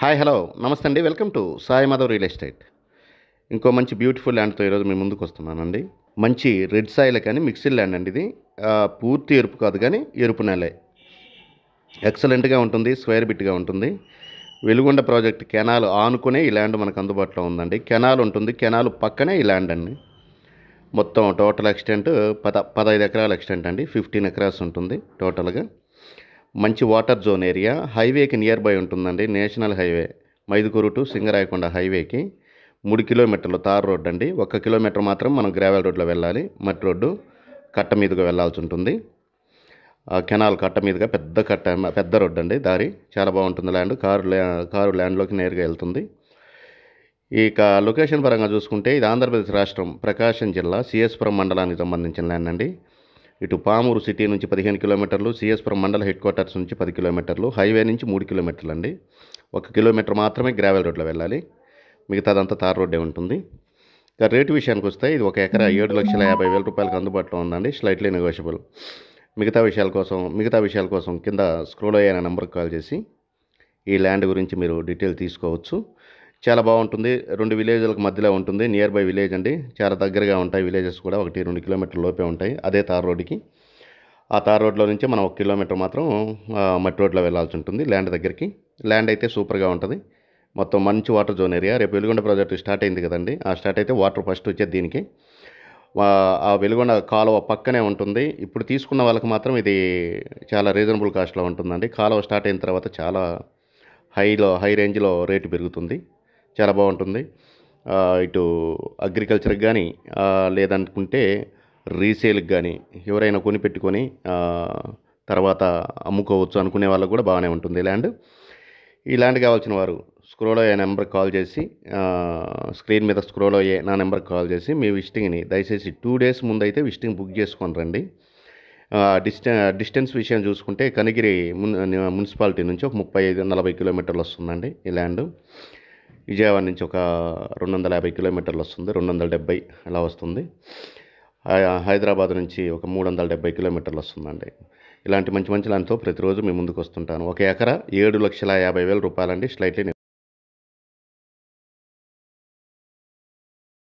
Hi hello నమస్తే అండి. Welcome to Sai Madhav real estate. ఇంకో మంచి బ్యూటిఫుల్ ల్యాండ్తో ఈరోజు మీ ముందుకు వస్తున్నానండి. మంచి రెడ్ సాయిల్ కానీ మిక్స్డ్ ల్యాండ్ అండి ఇది. పూర్తి ఎరుపు కాదు కానీ ఎరుపు నేలే. ఎక్సలెంట్గా ఉంటుంది, స్క్వేర్ బిట్గా ఉంటుంది. వెలుగొండ ప్రాజెక్ట్ కెనాల్ ఆనుకునే ఈ ల్యాండ్ మనకు అందుబాటులో ఉందండి. కెనాల్ ఉంటుంది, కెనాల్ పక్కనే ఈ ల్యాండ్ అండి. మొత్తం టోటల్ ఎక్స్టెంట్ 15 ఎకరాల ఎక్స్టెంట్ అండి. 15 ఎకరాస్ ఉంటుంది టోటల్గా. మంచి వాటర్ జోన్ ఏరియా, హైవేకి నియర్ బై ఉంటుందండి. National highway Mydukur to Singarayakonda హైవేకి 3 కిలోమీటర్లు తార్ రోడ్ అండి. 1 కిలోమీటర్ మాత్రం మనం గ్రావెల్ రోడ్లో వెళ్ళాలి. మట్టి రోడ్డు కట్ట మీదుగా వెళ్ళాల్సి ఉంటుంది. కెనాల్ కట్ట మీదుగా పెద్ద రోడ్డు అండి. దారి చాలా బాగుంటుంది. ల్యాండ్ కారు ల్యాండ్లోకి నేరుగా వెళ్తుంది. ఇక లొకేషన్ పరంగా చూసుకుంటే ఇది ఆంధ్రప్రదేశ్ రాష్ట్రం ప్రకాశం జిల్లా సిఎస్పురం మండలానికి సంబంధించిన ల్యాండ్ అండి. ఇటు పామూరు సిటీ నుంచి 15 కిలోమీటర్లు, సిఎస్పురం మండల హెడ్ క్వార్టర్స్ నుంచి 10 కిలోమీటర్లు, హైవే నుంచి 3 కిలోమీటర్లు అండి. 1 కిలోమీటర్ మాత్రమే గ్రావెల్ రోడ్లో వెళ్ళాలి, మిగతాదంతా తార్ రోడ్డే ఉంటుంది. ఇక రేటు విషయానికి వస్తే ఇది 1 ఎకరా 7,50,000 రూపాయలకు అందుబాటులో ఉందండి. Slightly negotiable. మిగతా విషయాల కోసం కింద స్క్రోల్ అయ్యే నెంబర్కి కాల్ చేసి ఈ ల్యాండ్ గురించి మీరు డీటెయిల్ తీసుకోవచ్చు. చాలా బాగుంటుంది. 2 విలేజ్లకు మధ్యలో ఉంటుంది. నియర్ బై విలేజ్ అండి. చాలా దగ్గరగా ఉంటాయి విలేజెస్ కూడా. 1-2 కిలోమీటర్ల లోపే ఉంటాయి. అదే తార్ రోడ్డుకి. ఆ తార్ రోడ్లో నుంచి మనం 1 కిలోమీటర్ మాత్రం మట్టి రోడ్లో వెళ్ళాల్సి ఉంటుంది ల్యాండ్ దగ్గరికి. ల్యాండ్ అయితే సూపర్గా ఉంటుంది. మొత్తం మంచి వాటర్ జోన్ ఏరియా. రేపు వెలుగొండ ప్రాజెక్టు స్టార్ట్ అయింది కదండి. ఆ స్టార్ట్ అయితే వాటర్ ఫస్ట్ వచ్చేది దీనికి. ఆ వెలుగొండ కాలువ పక్కనే ఉంటుంది. ఇప్పుడు తీసుకున్న వాళ్ళకి మాత్రం ఇది చాలా రీజనబుల్ కాస్ట్లో ఉంటుందండి. కాలువ స్టార్ట్ అయిన తర్వాత చాలా హై రేంజ్లో రేటు పెరుగుతుంది. చాలా బాగుంటుంది. ఇటు అగ్రికల్చర్కి కానీ లేదనుకుంటే రీసేల్కి కానీ ఎవరైనా కొనిపెట్టుకొని తర్వాత అమ్ముకోవచ్చు అనుకునే వాళ్ళకు కూడా బాగానే ఉంటుంది ల్యాండ్. ఈ ల్యాండ్ కావాల్సిన వారు స్క్రోల్ అయ్యే నెంబర్కి కాల్ చేసి, స్క్రీన్ మీద స్క్రోల్ అయ్యే నా నెంబర్కి కాల్ చేసి మీ విజిటింగ్ని దయచేసి 2 డేస్ ముందు అయితే విజిటింగ్ బుక్ చేసుకొని రండి. డిస్టెన్స్ విషయం చూసుకుంటే కనిగిరి మున్సిపాలిటీ నుంచి ఒక 35-40 కిలోమీటర్లు వస్తుందండి ఈ ల్యాండ్. విజయవాడ నుంచి ఒక 250 కిలోమీటర్లు వస్తుంది, 270 అలా వస్తుంది. హైదరాబాద్ నుంచి ఒక 370 కిలోమీటర్లు వస్తుందండి. ఇలాంటి మంచి ల్యాండ్తో ప్రతిరోజు మీ ముందుకు వస్తుంటాను. 1 ఎకరా 7,50,000 రూపాయలండి. స్లైట్లీ